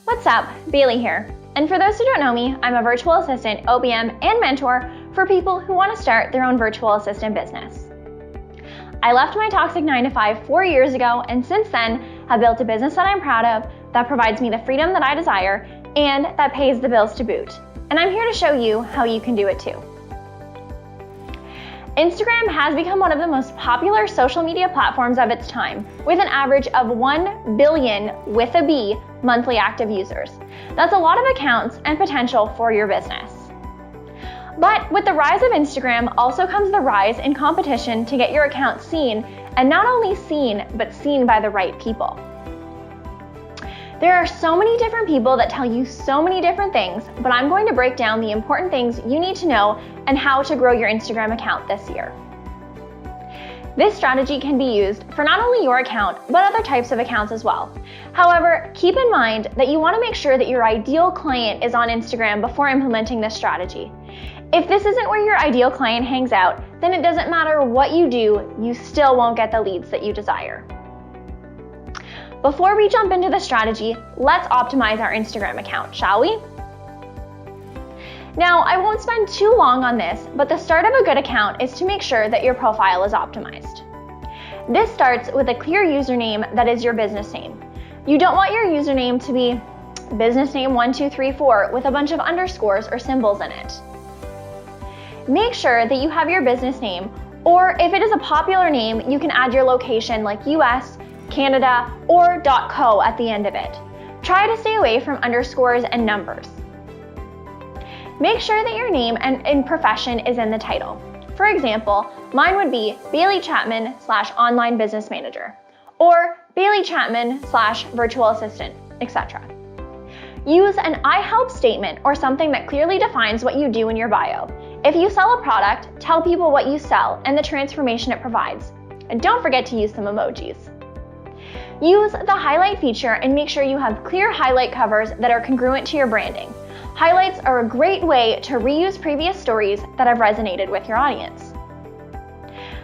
What's up? Bailey here. And for those who don't know me, I'm a virtual assistant, OBM, and mentor for people who want to start their own virtual assistant business. I left my toxic 9-to-5 4 years ago, and since then have built a business that I'm proud of, that provides me the freedom that I desire, and that pays the bills to boot. And I'm here to show you how you can do it too. Instagram has become one of the most popular social media platforms of its time, with an average of 1 billion with a B monthly active users. That's a lot of accounts and potential for your business. But with the rise of Instagram also comes the rise in competition to get your account seen, and not only seen, but seen by the right people. There are so many different people that tell you so many different things, but I'm going to break down the important things you need to know and how to grow your Instagram account this year. This strategy can be used for not only your account, but other types of accounts as well. However, keep in mind that you want to make sure that your ideal client is on Instagram before implementing this strategy. If this isn't where your ideal client hangs out, then it doesn't matter what you do, you still won't get the leads that you desire. Before we jump into the strategy, let's optimize our Instagram account, shall we? Now, I won't spend too long on this, but the start of a good account is to make sure that your profile is optimized. This starts with a clear username that is your business name. You don't want your username to be business name 1234 with a bunch of underscores or symbols in it. Make sure that you have your business name, or if it is a popular name, you can add your location like US, Canada, or .co at the end of it. Try to stay away from underscores and numbers. Make sure that your name and profession is in the title. For example, mine would be Bailey Chapman / online business manager, or Bailey Chapman / virtual assistant, etc. Use an I help statement or something that clearly defines what you do in your bio. If you sell a product, tell people what you sell and the transformation it provides. And don't forget to use some emojis. Use the highlight feature and make sure you have clear highlight covers that are congruent to your branding. Highlights are a great way to reuse previous stories that have resonated with your audience.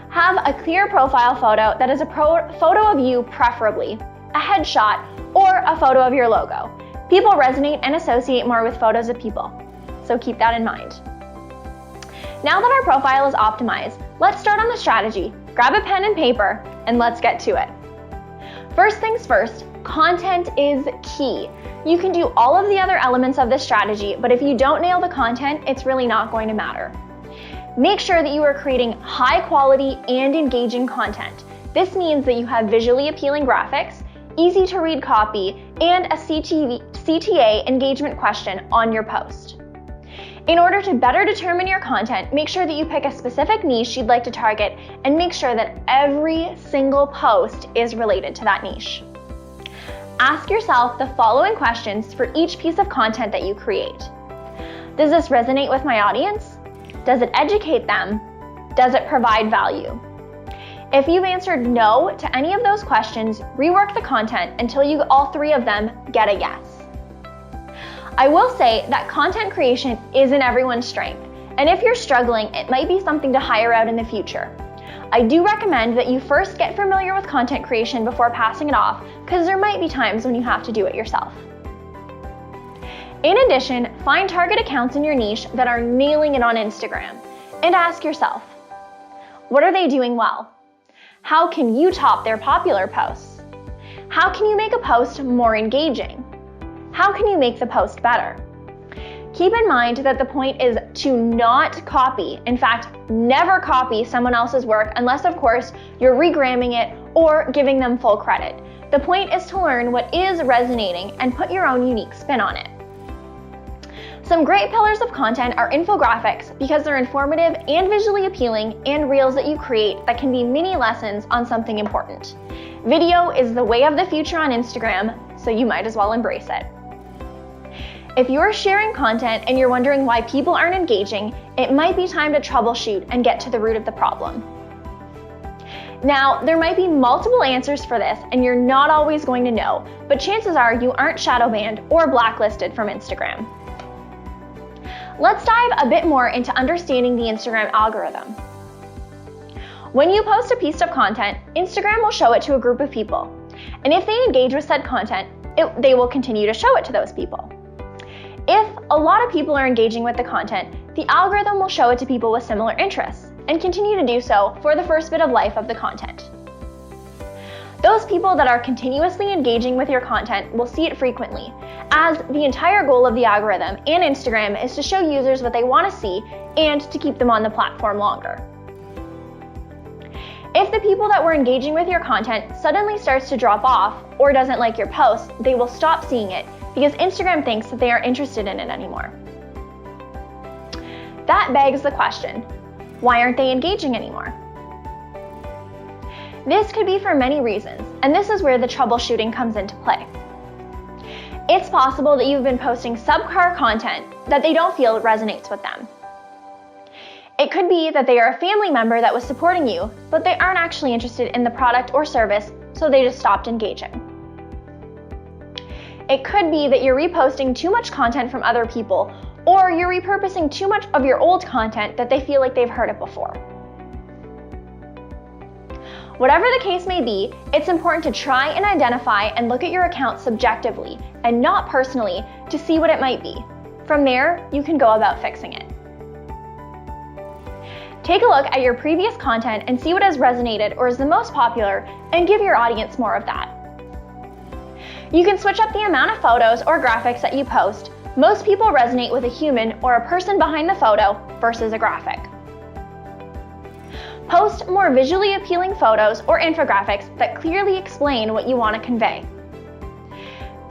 Have a clear profile photo that is a photo of you, preferably a headshot or a photo of your logo. People resonate and associate more with photos of people, so keep that in mind. Now that our profile is optimized, let's start on the strategy. Grab a pen and paper and let's get to it. First things first, content is key. You can do all of the other elements of this strategy, but if you don't nail the content, it's really not going to matter. Make sure that you are creating high quality and engaging content. This means that you have visually appealing graphics, easy to read copy, and a CTA engagement question on your post. In order to better determine your content, make sure that you pick a specific niche you'd like to target and make sure that every single post is related to that niche. Ask yourself the following questions for each piece of content that you create. Does this resonate with my audience? Does it educate them? Does it provide value? If you've answered no to any of those questions, rework the content until all three of them get a yes. I will say that content creation isn't everyone's strength, and if you're struggling, it might be something to hire out in the future. I do recommend that you first get familiar with content creation before passing it off, because there might be times when you have to do it yourself. In addition, find target accounts in your niche that are nailing it on Instagram, and ask yourself, what are they doing well? How can you top their popular posts? How can you make a post more engaging? How can you make the post better? Keep in mind that the point is to not copy, in fact, never copy someone else's work unless, of course, you're regramming it or giving them full credit. The point is to learn what is resonating and put your own unique spin on it. Some great pillars of content are infographics because they're informative and visually appealing, and reels that you create that can be mini lessons on something important. Video is the way of the future on Instagram, so you might as well embrace it. If you're sharing content and you're wondering why people aren't engaging, it might be time to troubleshoot and get to the root of the problem. Now, there might be multiple answers for this and you're not always going to know, but chances are you aren't shadow banned or blacklisted from Instagram. Let's dive a bit more into understanding the Instagram algorithm. When you post a piece of content, Instagram will show it to a group of people. And if they engage with said content, they will continue to show it to those people. If a lot of people are engaging with the content, the algorithm will show it to people with similar interests and continue to do so for the first bit of life of the content. Those people that are continuously engaging with your content will see it frequently, as the entire goal of the algorithm and Instagram is to show users what they want to see and to keep them on the platform longer. If the people that were engaging with your content suddenly starts to drop off or doesn't like your post, they will stop seeing it because Instagram thinks that they aren't interested in it anymore. That begs the question, why aren't they engaging anymore? This could be for many reasons, and this is where the troubleshooting comes into play. It's possible that you've been posting subpar content that they don't feel resonates with them. It could be that they are a family member that was supporting you, but they aren't actually interested in the product or service, so they just stopped engaging. It could be that you're reposting too much content from other people, or you're repurposing too much of your old content that they feel like they've heard it before. Whatever the case may be, it's important to try and identify and look at your account subjectively and not personally to see what it might be. From there, you can go about fixing it. Take a look at your previous content and see what has resonated or is the most popular and give your audience more of that. You can switch up the amount of photos or graphics that you post. Most people resonate with a human or a person behind the photo versus a graphic. Post more visually appealing photos or infographics that clearly explain what you want to convey.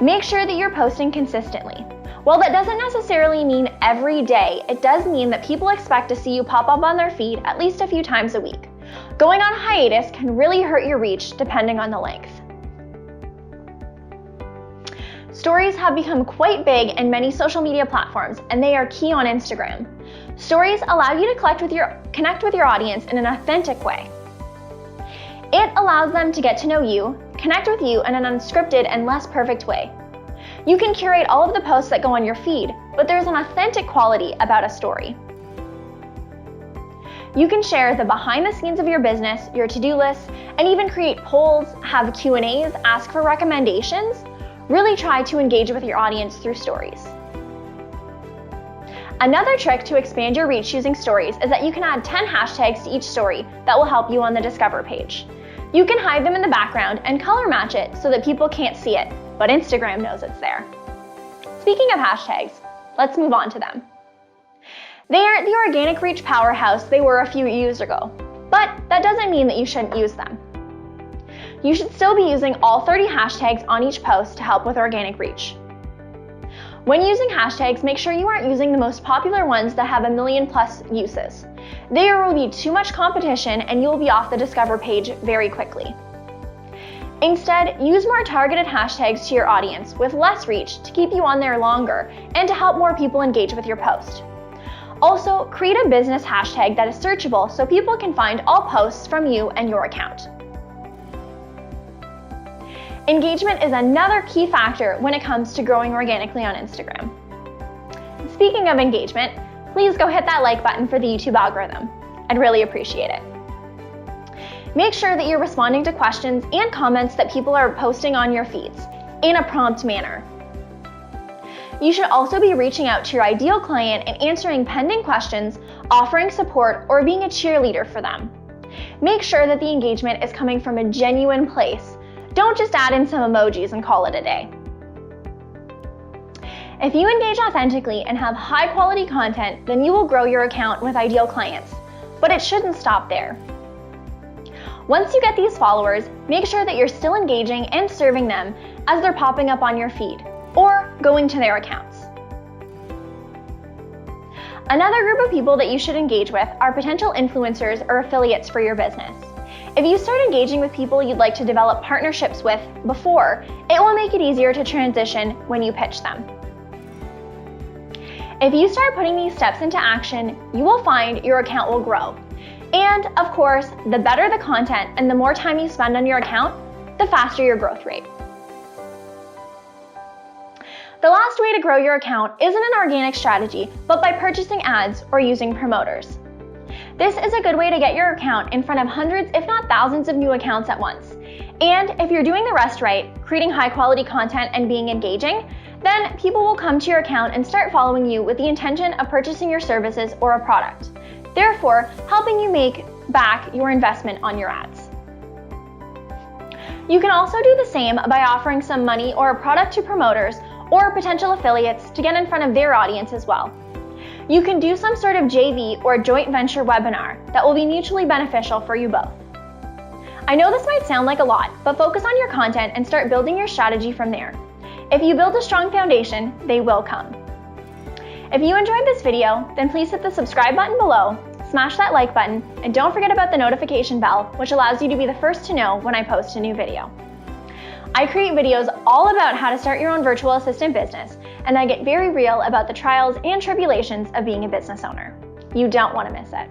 Make sure that you're posting consistently. While that doesn't necessarily mean every day, it does mean that people expect to see you pop up on their feed at least a few times a week. Going on hiatus can really hurt your reach depending on the length. Stories have become quite big in many social media platforms, and they are key on Instagram. Stories allow you to connect with your audience in an authentic way. It allows them to get to know you, connect with you in an unscripted and less perfect way. You can curate all of the posts that go on your feed, but there's an authentic quality about a story. You can share the behind the scenes of your business, your to-do lists, and even create polls, have Q&As, ask for recommendations. Really try to engage with your audience through stories. Another trick to expand your reach using stories is that you can add 10 hashtags to each story that will help you on the Discover page. You can hide them in the background and color match it so that people can't see it, but Instagram knows it's there. Speaking of hashtags, let's move on to them. They aren't the organic reach powerhouse they were a few years ago, but that doesn't mean that you shouldn't use them. You should still be using all 30 hashtags on each post to help with organic reach. When using hashtags, make sure you aren't using the most popular ones that have 1 million+ uses. There will be too much competition and you will be off the Discover page very quickly. Instead, use more targeted hashtags to your audience with less reach to keep you on there longer and to help more people engage with your post. Also, create a business hashtag that is searchable so people can find all posts from you and your account. Engagement is another key factor when it comes to growing organically on Instagram. Speaking of engagement, please go hit that like button for the YouTube algorithm. I'd really appreciate it. Make sure that you're responding to questions and comments that people are posting on your feeds in a prompt manner. You should also be reaching out to your ideal client and answering pending questions, offering support, or being a cheerleader for them. Make sure that the engagement is coming from a genuine place. Don't just add in some emojis and call it a day. If you engage authentically and have high quality content, then you will grow your account with ideal clients. But it shouldn't stop there. Once you get these followers, make sure that you're still engaging and serving them as they're popping up on your feed or going to their accounts. Another group of people that you should engage with are potential influencers or affiliates for your business. If you start engaging with people you'd like to develop partnerships with before, it will make it easier to transition when you pitch them. If you start putting these steps into action, you will find your account will grow. And of course, the better the content and the more time you spend on your account, the faster your growth rate. The last way to grow your account isn't an organic strategy, but by purchasing ads or using promoters. This is a good way to get your account in front of hundreds, if not thousands, of new accounts at once. And if you're doing the rest right, creating high-quality content and being engaging, then people will come to your account and start following you with the intention of purchasing your services or a product, therefore helping you make back your investment on your ads. You can also do the same by offering some money or a product to promoters or potential affiliates to get in front of their audience as well. You can do some sort of JV or joint venture webinar that will be mutually beneficial for you both. I know this might sound like a lot, but focus on your content and start building your strategy from there. If you build a strong foundation, they will come. If you enjoyed this video, then please hit the subscribe button below, smash that like button, and don't forget about the notification bell, which allows you to be the first to know when I post a new video. I create videos all about how to start your own virtual assistant business, and I get very real about the trials and tribulations of being a business owner. You don't want to miss it.